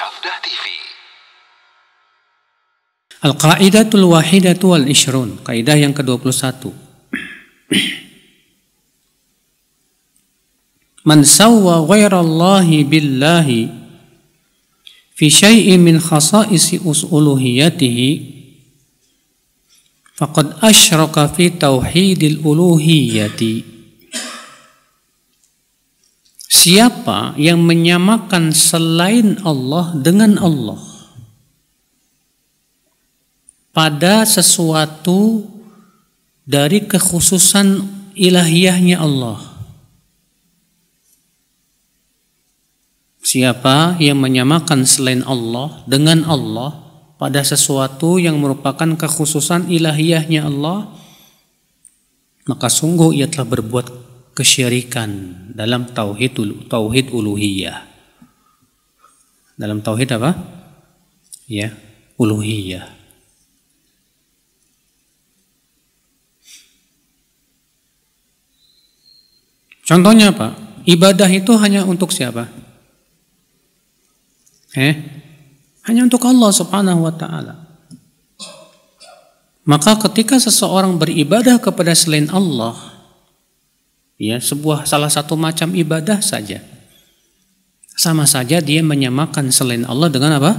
Safdah TV. Al-Qaidatul Wahidatu wal Ishrun, kaidah yang ke-21. Man sawwa ghairallahi billahi fi syai'in min khasa'isi uluhiyatihi faqad asyraka fi tauhidil uluhiyati. Siapa yang menyamakan selain Allah dengan Allah pada sesuatu dari kekhususan ilahiyahnya Allah. Siapa yang menyamakan selain Allah dengan Allah pada sesuatu yang merupakan kekhususan ilahiyahnya Allah, maka sungguh ia telah berbuat kesyirikan dalam tauhid uluhiyah. Dalam tauhid apa? Ya, uluhiyah. Contohnya apa? Ibadah itu hanya untuk siapa? Hanya untuk Allah Subhanahu wa ta'ala. Maka ketika seseorang beribadah kepada selain Allah, ya, salah satu macam ibadah saja, sama saja dia menyamakan selain Allah dengan apa?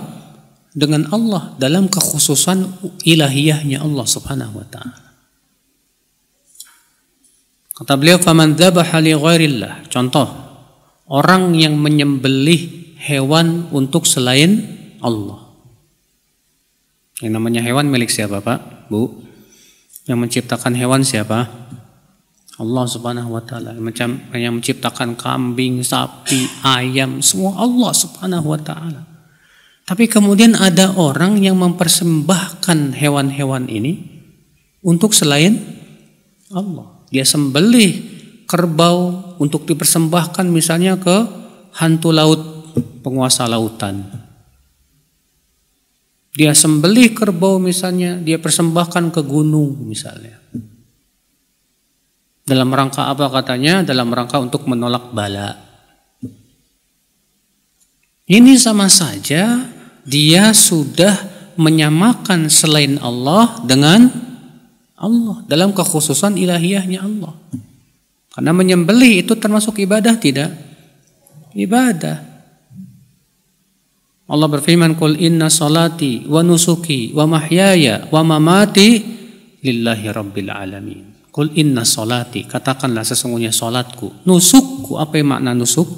Dengan Allah dalam kekhususan ilahiyahnya Allah Subhanahu wa ta'ala. Kata beliau, faman dzabaha li ghairillah. Contoh, orang yang menyembelih hewan untuk selain Allah. Yang namanya hewan milik siapa, Pak? Bu? Yang menciptakan hewan siapa? Allah Subhanahu wa ta'ala. Yang menciptakan kambing, sapi, ayam, semua Allah Subhanahu wa ta'ala. Tapi kemudian ada orang yang mempersembahkan hewan-hewan ini untuk selain Allah. Dia sembelih kerbau untuk dipersembahkan misalnya ke hantu laut, penguasa lautan. Dia sembelih kerbau misalnya, dia persembahkan ke gunung misalnya. Dalam rangka apa katanya? Dalam rangka untuk menolak bala. Ini sama saja dia sudah menyamakan selain Allah dengan Allah dalam kekhususan ilahiyahnya Allah. Karena menyembelih itu termasuk ibadah, tidak? Ibadah. Allah berfirman, "Qul inna salati wa nusuki wa mahyaya wa mamati lillahi rabbil alamin." Qul inna salati, katakanlah sesungguhnya salatku, nusukku. Apa yang makna nusuk?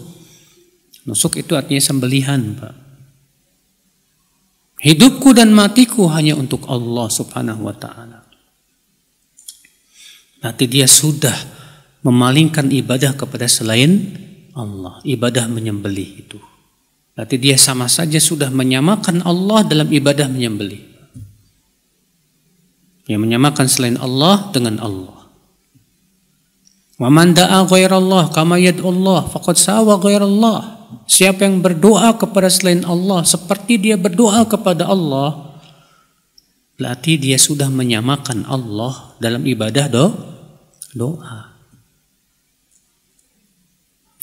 Nusuk itu artinya sembelihan, Pak. Hidupku dan matiku hanya untuk Allah Subhanahu wa ta'ala. Berarti dia sudah memalingkan ibadah kepada selain Allah. Ibadah menyembelih itu. Berarti dia sama saja sudah menyamakan Allah dalam ibadah menyembelih. Yang menyamakan selain Allah dengan Allah. Wa man da'a ghairallah kama yad'ullah faqad sawa ghairallah. Siapa yang berdoa kepada selain Allah seperti dia berdoa kepada Allah, berarti dia sudah menyamakan Allah dalam ibadah doa.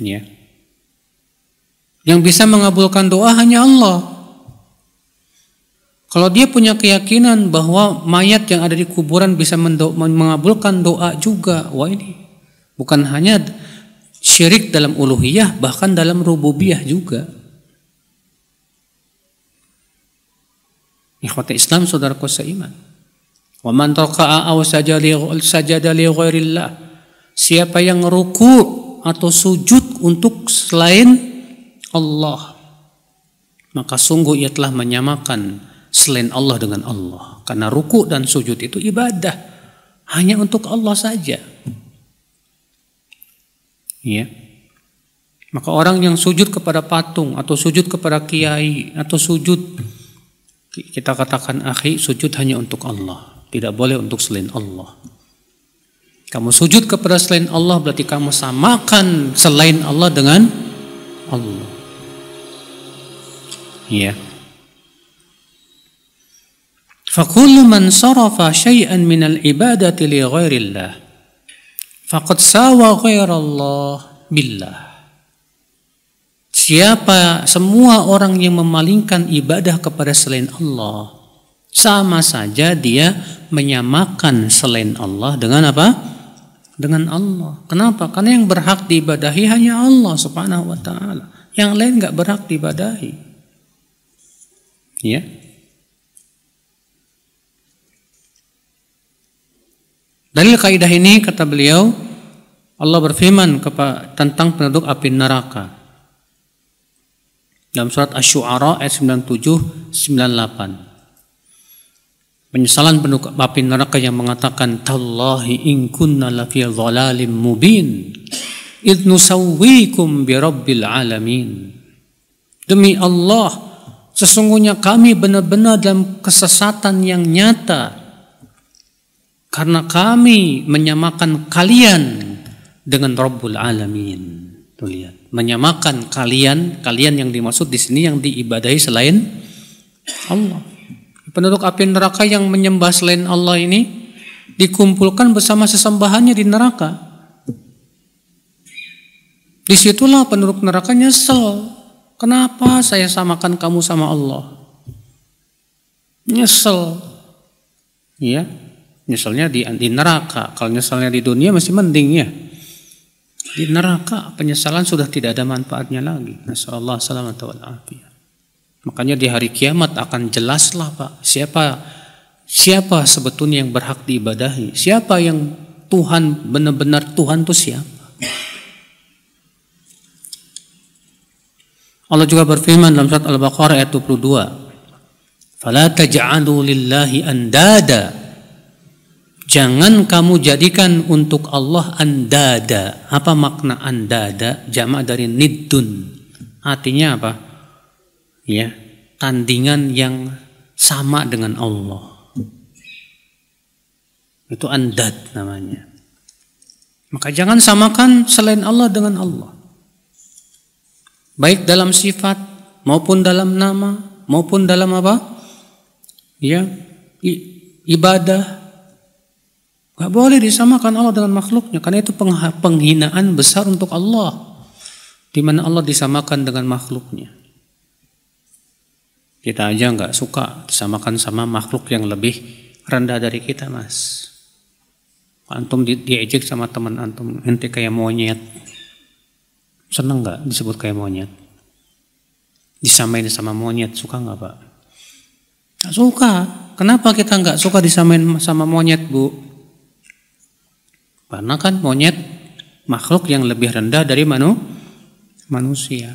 Ya. Yang bisa mengabulkan doa hanya Allah. Kalau dia punya keyakinan bahwa mayat yang ada di kuburan bisa mengabulkan doa juga, wah ini bukan hanya syirik dalam uluhiyah, bahkan dalam rububiyah juga. Ikhwati Islam, saudaraku seiman. Wa man raka'a aw sajada li ghairillah. Siapa yang ruku atau sujud untuk selain Allah, maka sungguh ia telah menyamakan selain Allah dengan Allah. Karena ruku dan sujud itu ibadah hanya untuk Allah saja. Ya. Maka orang yang sujud kepada patung atau sujud kepada kiai atau sujud, kita katakan akhi, sujud hanya untuk Allah. Tidak boleh untuk selain Allah. Kamu sujud kepada selain Allah berarti kamu samakan selain Allah dengan Allah. Ya. Fakullu man sarafa syai'an minal ibadati li ghairillah faqad sawa ghairallah billah. semua orang yang memalingkan ibadah kepada selain Allah, sama saja dia menyamakan selain Allah dengan apa? Dengan Allah. Kenapa? Karena yang berhak diibadahi hanya Allah Subhanahu wa taala. Yang lain enggak berhak diibadahi. Ya. Dalil kaidah ini kata beliau, Allah berfirman tentang penduduk api neraka. Dalam surat Asy-Syu'ara ayat 97 98. Penyesalan penduduk api neraka yang mengatakan, "Tallahi in kunna lafi dhalalim mubin id nusawwikum bi rabbil alamin." Demi Allah, sesungguhnya kami benar-benar dalam kesesatan yang nyata karena kami menyamakan kalian dengan Rabbul Alamin. Tuh lihat, menyamakan kalian yang dimaksud di sini yang diibadahi selain Allah. Penduduk api neraka yang menyembah selain Allah ini dikumpulkan bersama sesembahannya di neraka. Disitulah penduduk neraka nyesel. Kenapa saya samakan kamu sama Allah? Nyesel. Ya, nyeselnya di neraka. Kalau nyeselnya di dunia masih mending ya. Di neraka penyesalan sudah tidak ada manfaatnya lagi. Nasallallahu salamata wal afiyah. Makanya di hari kiamat akan jelaslah Pak, siapa sebetulnya yang berhak diibadahi, siapa yang Tuhan, benar-benar Tuhan itu siapa. Allah juga berfirman dalam surat Al-Baqarah ayat 22, "Fala taj'alu lillahi andada." Jangan kamu jadikan untuk Allah andada. Apa makna andada? Jamak dari niddun. Artinya apa? Ya, tandingan yang sama dengan Allah. Itu andad namanya. Maka jangan samakan selain Allah dengan Allah. Baik dalam sifat maupun dalam nama maupun dalam apa? Ya, ibadah. Gak boleh disamakan Allah dengan makhluknya, karena itu penghinaan besar untuk Allah, di mana Allah disamakan dengan makhluknya. Kita aja gak suka disamakan sama makhluk yang lebih rendah dari kita, mas. Antum diejek sama teman antum, ente kayak monyet. Seneng gak disebut kayak monyet? Disamain sama monyet, suka gak Pak? Gak suka. Kenapa kita gak suka disamain sama monyet, Bu? Karena kan monyet makhluk yang lebih rendah dari manusia.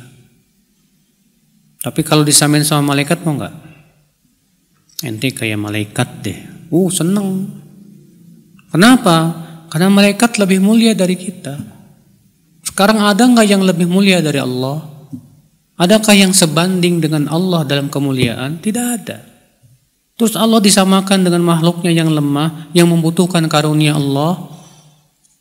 Tapi kalau disamain sama malaikat mau nggak? Ente kayak malaikat deh. Seneng. Kenapa? Karena malaikat lebih mulia dari kita. Sekarang ada nggak yang lebih mulia dari Allah? Adakah yang sebanding dengan Allah dalam kemuliaan? Tidak ada. Terus Allah disamakan dengan makhluknya yang lemah, yang membutuhkan karunia Allah.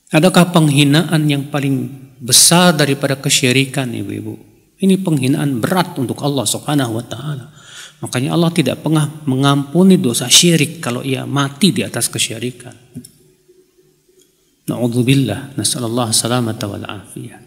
Adakah penghinaan yang paling besar daripada kesyirikan, ibu-ibu? Ini penghinaan berat untuk Allah Subhanahu wa taala. Makanya Allah tidak pernah mengampuni dosa syirik kalau ia mati di atas kesyirikan. Na'udzubillah, nasallallahu salamata wal afiyah.